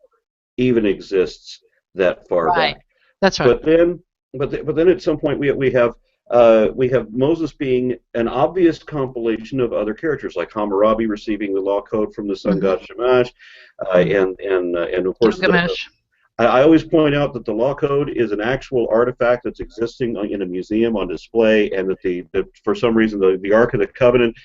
even exists that far back. That's right. But then at some point we have we have Moses being an obvious compilation of other characters, like Hammurabi receiving the law code from the sun god Shamash, and of course Gilgamesh. I always point out that the law code is an actual artifact that's existing in a museum on display, and that for some reason the Ark of the Covenant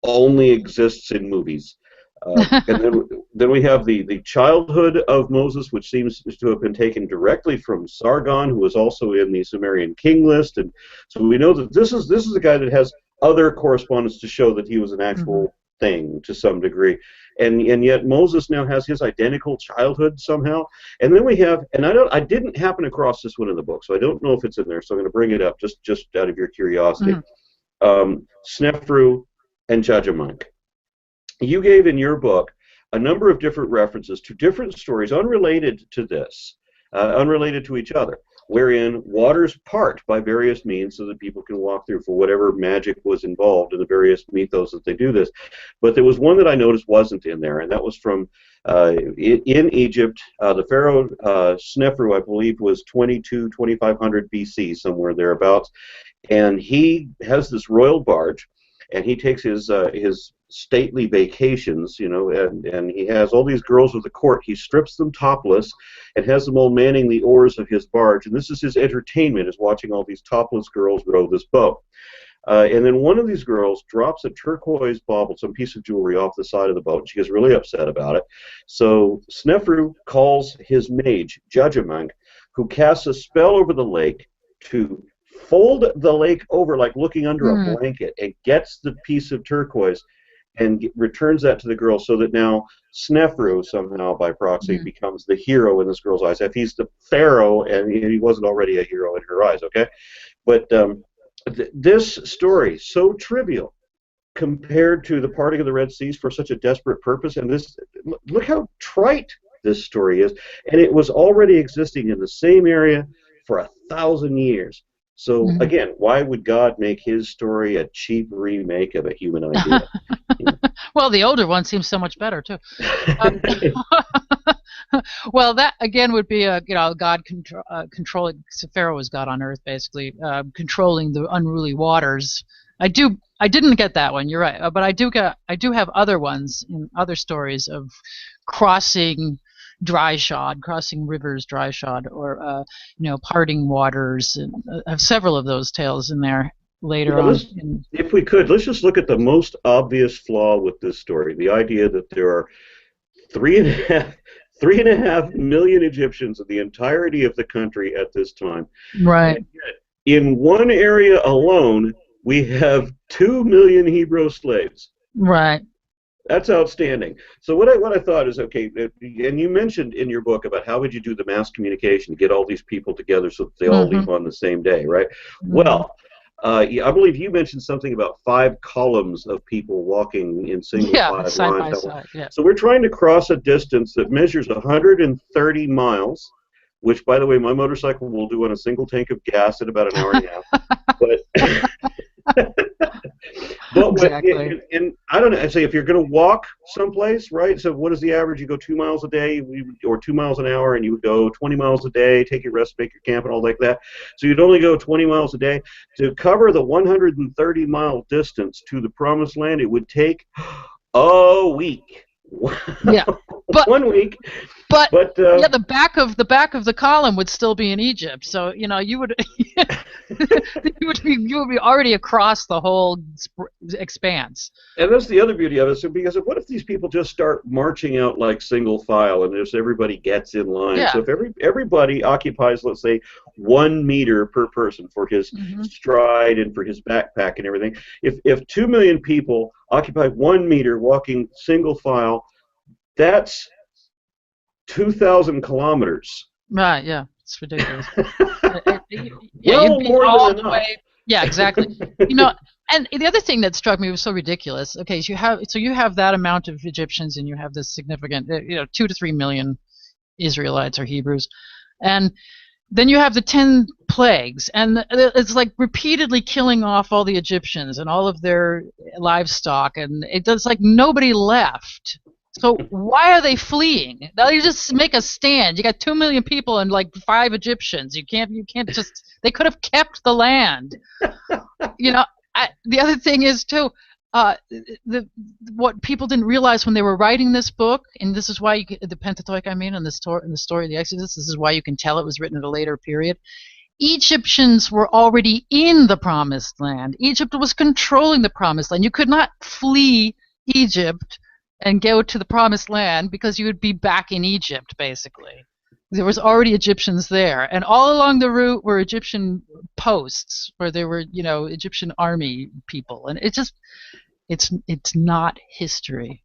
only exists in movies. And then we have the childhood of Moses, which seems to have been taken directly from Sargon, who was also in the Sumerian king list, and so we know that this is a guy that has other correspondence to show that he was an actual thing to some degree, and yet Moses now has his identical childhood somehow. And then we have, and I didn't happen across this one in the book, so I don't know if it's in there, so I'm going to bring it up just out of your curiosity. Snefru and Judgment. You gave in your book a number of different references to different stories unrelated to this, unrelated to each other, wherein waters part by various means so that people can walk through for whatever magic was involved in the various mythos that they do this. But there was one that I noticed wasn't in there, and that was from in Egypt. The pharaoh Snefru, I believe, was 2500 BC, somewhere thereabouts, and he has this royal barge, and he takes his stately vacations, and he has all these girls of the court. He strips them topless and has them all manning the oars of his barge, and this is his entertainment, is watching all these topless girls row this boat. And then one of these girls drops a turquoise bauble, some piece of jewelry, off the side of the boat, and she gets really upset about it. So Snefru calls his mage, Judgment, who casts a spell over the lake to fold the lake over like looking under a blanket, and gets the piece of turquoise and returns that to the girl, so that now Snefru somehow by proxy becomes the hero in this girl's eyes. If he's the pharaoh, and he wasn't already a hero in her eyes, okay? But this story, so trivial compared to the parting of the Red Seas for such a desperate purpose, and look how trite this story is, and it was already existing in the same area for 1,000 years. So again, why would God make his story a cheap remake of a human idea? Well, the older one seems so much better too. Well, that again would be God controlling. Pharaoh was God on earth, basically controlling the unruly waters. I didn't get that one. You're right, but I do have other ones in other stories of crossing crossing rivers dry-shod, or parting waters, and have several of those tales in there later on. If we could, let's just look at the most obvious flaw with this story: the idea that there are 3.5 million Egyptians in the entirety of the country at this time. Right. And yet, in one area alone, we have 2 million Hebrew slaves. Right. That's outstanding. So what I thought is, okay, and you mentioned in your book about how would you do the mass communication to get all these people together so that they all leave on the same day, right? Well, I believe you mentioned something about 5 columns of people walking in single file side lines. by side. Yeah. So we're trying to cross a distance that measures 130 miles, which, by the way, my motorcycle will do on a single tank of gas in about an hour and a half. But exactly. And I don't know. I say if you're going to walk someplace, right? So what is the average? You go 2 miles a day, or 2 miles an hour, and you would go 20 miles a day, take your rest, make your camp, and all like that. So you'd only go 20 miles a day to cover the 130-mile distance to the Promised Land. It would take a week. Yeah, but 1 week. But the back of the column would still be in Egypt, so you would you would be already across the whole expanse. And that's the other beauty of it. So because what if these people just start marching out like single file, and just everybody gets in line? Yeah. So if everybody occupies, let's say, 1 meter per person for his stride and for his backpack and everything, if 2 million people occupy 1 meter walking single file, that's 2,000 kilometers. Right, yeah, it's ridiculous. Well, more than enough. Yeah, exactly. And the other thing that struck me was so ridiculous. Okay, so you have that amount of Egyptians, and you have this significant, 2 to 3 million Israelites or Hebrews, and then you have the 10 plagues, and it's like repeatedly killing off all the Egyptians and all of their livestock, and it's like nobody left. So why are they fleeing? Now you just make a stand. You got 2 million people and like 5 Egyptians. You can't just. They could have kept the land. The other thing is too. What people didn't realize when they were writing this book, and this is why the Pentateuch, and the story of the Exodus. This is why you can tell it was written at a later period. Egyptians were already in the Promised Land. Egypt was controlling the Promised Land. You could not flee Egypt and go to the Promised Land because you would be back in Egypt, basically. There was already Egyptians there. And all along the route were Egyptian posts where there were, Egyptian army people. And it's not history.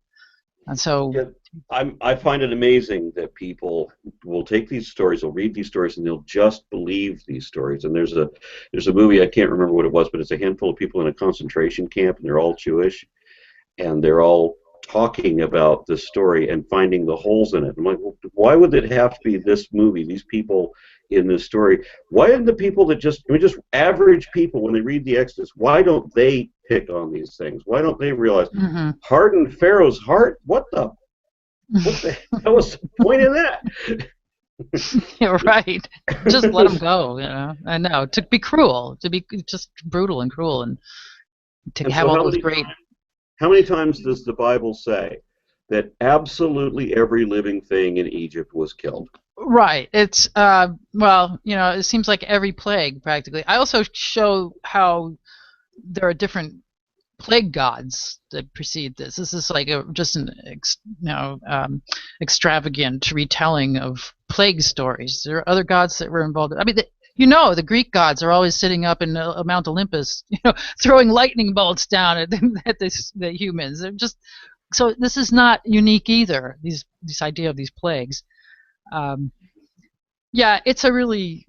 And so I find it amazing that people will take these stories, they'll read these stories, and they'll just believe these stories. And there's a movie, I can't remember what it was, but it's a handful of people in a concentration camp, and they're all Jewish, and they're all talking about this story and finding the holes in it. I'm like, well, why would it have to be this movie, these people in this story? Why aren't the people that just average people, when they read the Exodus, why don't they pick on these things? Why don't they realize, harden Pharaoh's heart? What the that was the point of that? You're right. Just let them go, I know. To be cruel, to be just brutal and cruel, and to have all those great... How many times does the Bible say that absolutely every living thing in Egypt was killed? Right. It's it seems like every plague practically. I also show how there are different plague gods that precede this. This is like just an extravagant retelling of plague stories. There are other gods that were involved. I mean, the Greek gods are always sitting up in Mount Olympus, throwing lightning bolts down at the humans. They're just, so this is not unique either. This idea of these plagues. It's a really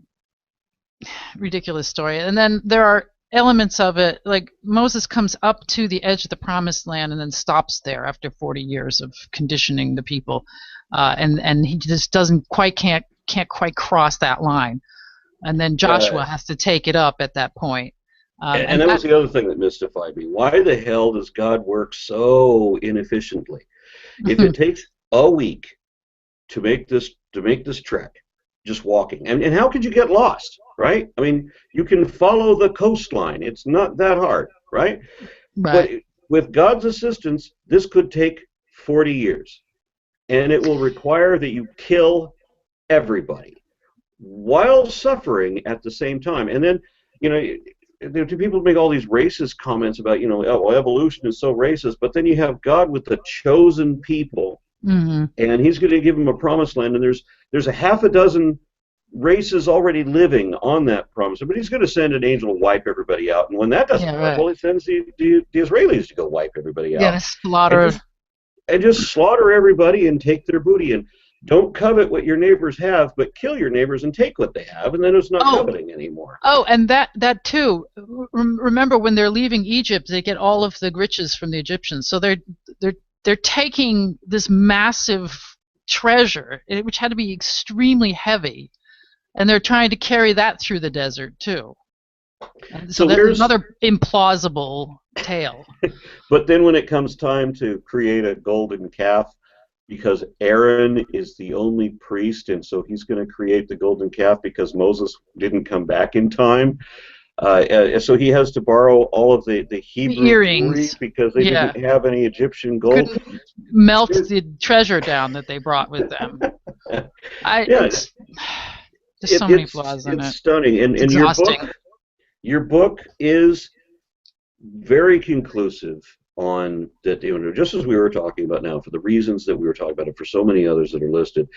ridiculous story. And then there are elements of it, like Moses comes up to the edge of the Promised Land and then stops there after 40 years of conditioning the people, and he just can't quite cross that line. And then Joshua has to take it up at that point. And that was the other thing that mystified me. Why the hell does God work so inefficiently? If it takes a week to make this trek, just walking, and how could you get lost, right? I mean, you can follow the coastline. It's not that hard, right? But with God's assistance, this could take 40 years. And it will require that you kill everybody while suffering at the same time. And then, people make all these racist comments about, evolution is so racist, but then you have God with the chosen people, and he's going to give them a promised land, and there's a half a dozen races already living on that promise, but he's going to send an angel to wipe everybody out, and when that doesn't work, well, he sends the Israelis to go wipe everybody out. Yeah, slaughter. And just slaughter everybody and take their booty, and don't covet what your neighbors have, but kill your neighbors and take what they have, and then it's not coveting anymore. Oh, and that too. Remember, when they're leaving Egypt, they get all of the riches from the Egyptians. So they're taking this massive treasure, which had to be extremely heavy, and they're trying to carry that through the desert too. And so that's another implausible tale. But then when it comes time to create a golden calf, because Aaron is the only priest, and so he's going to create the golden calf because Moses didn't come back in time. So he has to borrow all of the Hebrew earrings because they didn't have any Egyptian gold. Couldn't melt the treasure down that they brought with them. There's so many flaws in it. It's stunning. And exhausting. Your book is very conclusive on that, just as we were talking about now, for the reasons that we were talking about, and for so many others that are listed,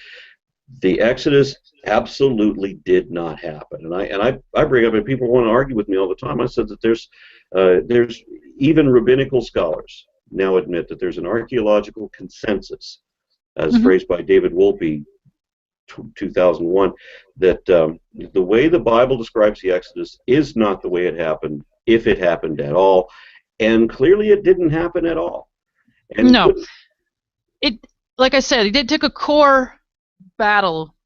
the Exodus absolutely did not happen. And I bring up, and people want to argue with me all the time, I said that there's even rabbinical scholars now admit that there's an archaeological consensus, as phrased by David Wolpe, 2001, that the way the Bible describes the Exodus is not the way it happened, if it happened at all. And clearly it didn't happen at all. And no. Like I said, it took a core battle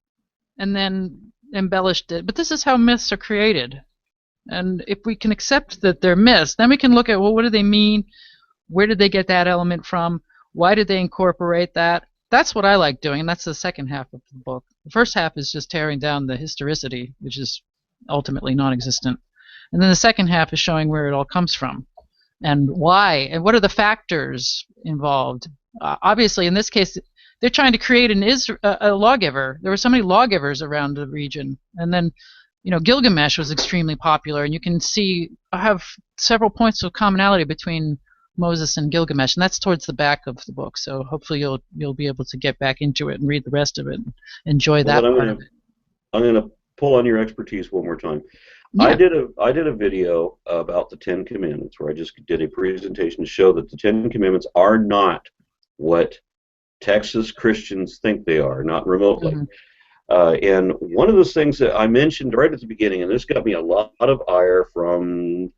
and then embellished it. But this is how myths are created. And if we can accept that they're myths, then we can look at, well, what do they mean? Where did they get that element from? Why did they incorporate that? That's what I like doing, and that's the second half of the book. The first half is just tearing down the historicity, which is ultimately non-existent. And then the second half is showing where it all comes from and why, and what are the factors involved. Obviously, in this case, they're trying to create a lawgiver. There were so many lawgivers around the region. And then, Gilgamesh was extremely popular, and you can see I have several points of commonality between Moses and Gilgamesh, and that's towards the back of the book. So hopefully you'll be able to get back into it and read the rest of it and enjoy that part of it. I'm going to pull on your expertise one more time. Yeah. I did a video about the Ten Commandments where I just did a presentation to show that the Ten Commandments are not what Texas Christians think they are, not remotely. Mm-hmm. And one of those things that I mentioned right at the beginning, and this got me a lot of ire from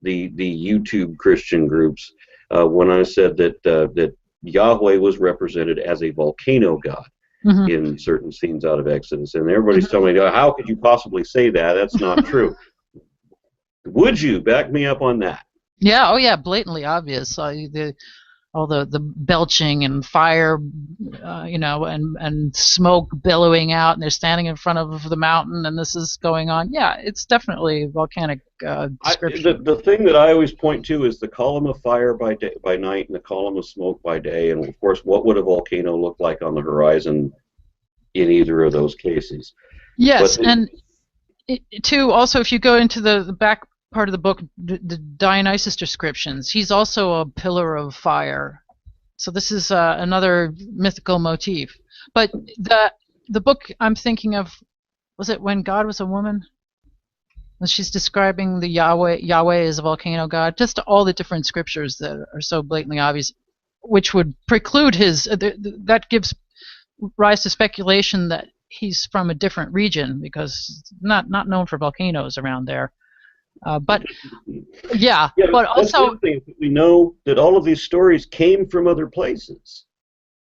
the YouTube Christian groups when I said that Yahweh was represented as a volcano god. Mm-hmm. in certain scenes out of Exodus, and everybody's telling me, how could you possibly say that? That's not true. Would you back me up on that? Yeah, oh yeah, blatantly obvious. All the belching and fire, and smoke billowing out, and they're standing in front of the mountain, and this is going on. Yeah, it's definitely volcanic description. The thing that I always point to is the column of fire by night and the column of smoke by day, and of course, what would a volcano look like on the horizon in either of those cases? Yes, and too, also, if you go into the back part of the book, the Dionysus descriptions, he's also a pillar of fire. So this is another mythical motif. But the book I'm thinking of, was it When God Was a Woman? When she's describing the Yahweh as a volcano god, just all the different scriptures that are so blatantly obvious, which would preclude that gives rise to speculation that he's from a different region, because not known for volcanoes around there. But also we know that all of these stories came from other places.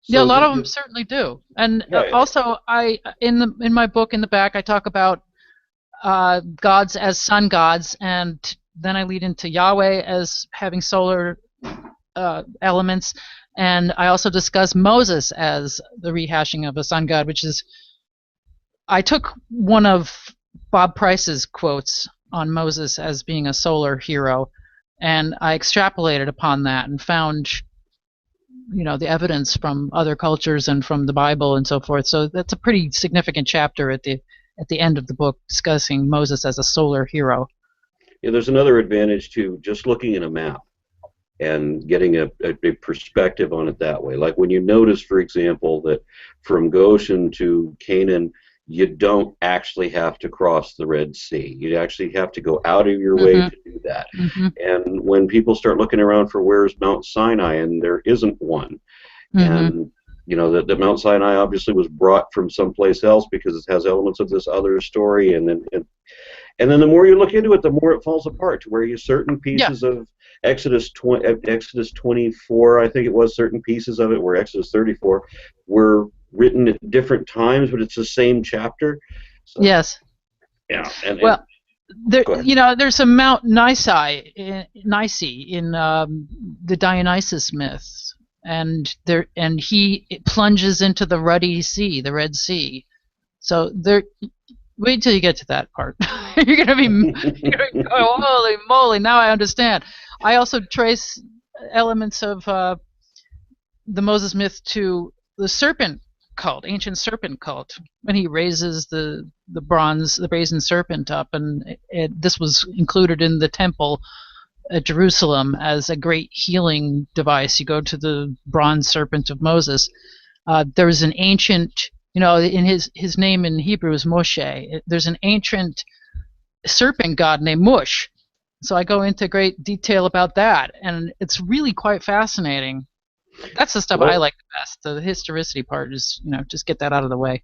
So yeah, a lot of them certainly do. And also, in my book in the back, I talk about gods as sun gods, and then I lead into Yahweh as having solar elements, and I also discuss Moses as the rehashing of a sun god, which is, I took one of Bob Price's quotes on Moses as being a solar hero, and I extrapolated upon that and found, the evidence from other cultures and from the Bible and so forth. So that's a pretty significant chapter at the end of the book, discussing Moses as a solar hero. Yeah, there's another advantage to just looking at a map and getting a perspective on it that way. Like when you notice, for example, that from Goshen to Canaan, you don't actually have to cross the Red Sea. You actually have to go out of your way to do that. Mm-hmm. And when people start looking around for where's Mount Sinai, and there isn't one, and the Mount Sinai obviously was brought from someplace else because it has elements of this other story, and then the more you look into it, the more it falls apart, to where you certain pieces of Exodus 24, I think it was, certain pieces of it, where Exodus 34 were written at different times, but it's the same chapter. So, yes. Yeah. There's a Mount Nisei in the Dionysus myths, and he plunges into the ruddy sea, the Red Sea. So wait till you get to that part. You're gonna be oh, holy moly! Now I understand. I also trace elements of the Moses myth to the serpent cult, ancient serpent cult, when he raises the brazen serpent up, and this was included in the temple at Jerusalem as a great healing device. You go to the bronze serpent of Moses. There was an ancient, in his name in Hebrew is Moshe. There's an ancient serpent god named Mush. So I go into great detail about that, and it's really quite fascinating. That's the stuff I like the best. The historicity part is, just get that out of the way.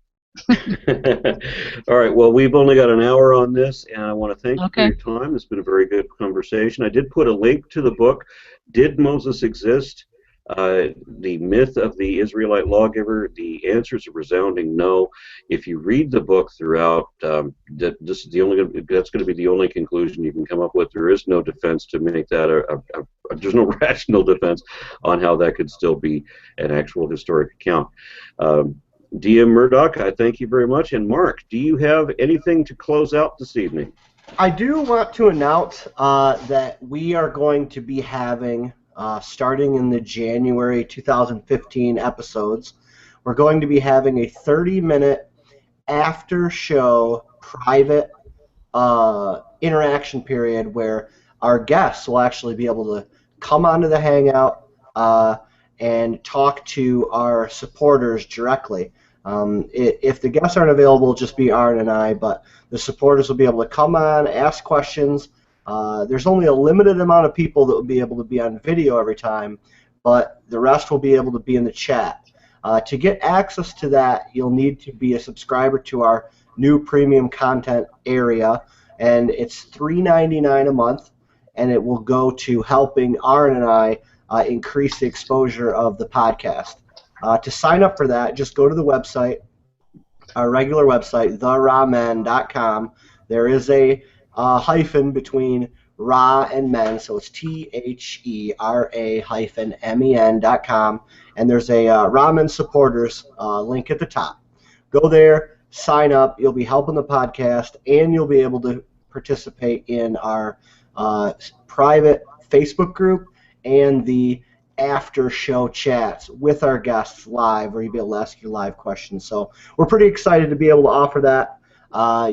All right. Well, we've only got an hour on this, and I want to thank you for your time. It's been a very good conversation. I did put a link to the book, Did Moses Exist? the myth of the Israelite lawgiver, the answer is a resounding no. If you read the book throughout, this is that's going to be the only conclusion you can come up with. There is no defense to make that there's no rational defense on how that could still be an actual historic account. DM Murdock, I thank you very much. And Mark, do you have anything to close out this evening? I do want to announce that we are going to be having, starting in the January 2015 episodes, we're going to be having a 30-minute after-show private interaction period where our guests will actually be able to come onto the Hangout and talk to our supporters directly. If the guests aren't available, it'll just be Aron and I, but the supporters will be able to come on, ask questions. There's only a limited amount of people that will be able to be on video every time, but the rest will be able to be in the chat. To get access to that, you'll need to be a subscriber to our new premium content area, and it's $3.99 a month, and it will go to helping Aron and I increase the exposure of the podcast. To sign up for that, just go to the website, our regular website, theramen.com. There is a hyphen between Ra and men, so it's THERA-MEN.com, and there's a Ramen supporters link at the top. Go there, sign up, you'll be helping the podcast, and you'll be able to participate in our private Facebook group and the after show chats with our guests live, where you'll be able to ask your live questions. So we're pretty excited to be able to offer that.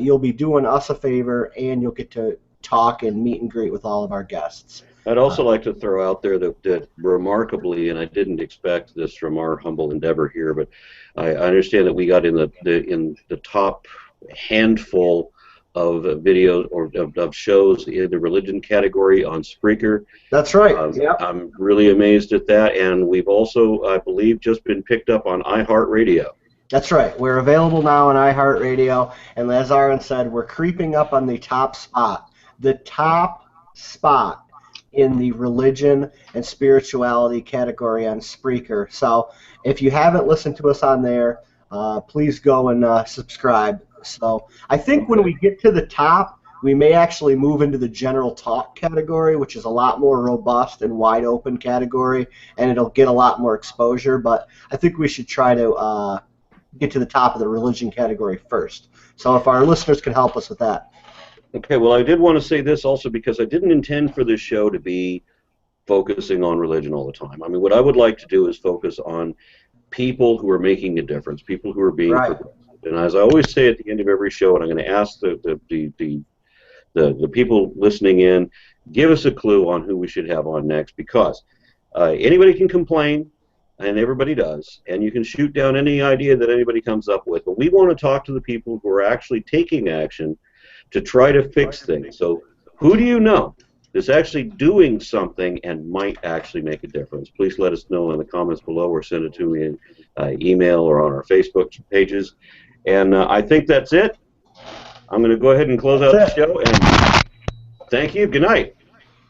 You'll be doing us a favor, and you'll get to talk and meet and greet with all of our guests. I'd also like to throw out there that remarkably, and I didn't expect this from our humble endeavor here, but I understand that we got in the top handful of videos or of shows in the religion category on Spreaker. That's right. Yep. I'm really amazed at that, and we've also, I believe, just been picked up on iHeartRadio. That's right. We're available now on iHeartRadio, and as Aron said, we're creeping up on the top spot. The top spot in the religion and spirituality category on Spreaker. So if you haven't listened to us on there, please go and subscribe. So I think when we get to the top, we may actually move into the general talk category, which is a lot more robust and wide open category, and it'll get a lot more exposure. But I think we should try to get to the top of the religion category first. So if our listeners can help us with that. Okay, well, I did want to say this also because I didn't intend for this show to be focusing on religion all the time. I mean, what I would like to do is focus on people who are making a difference, people who are being progressive. And as I always say at the end of every show, and I'm going to ask the people listening in, give us a clue on who we should have on next, because anybody can complain, and everybody does, and you can shoot down any idea that anybody comes up with, but we want to talk to the people who are actually taking action to try to fix things. So who do you know is actually doing something and might actually make a difference? Please let us know in the comments below, or send it to me in email or on our Facebook pages. And I think that's it. I'm going to go ahead and close out the show. And thank you. Good night.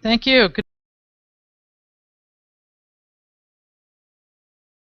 Thank you. Good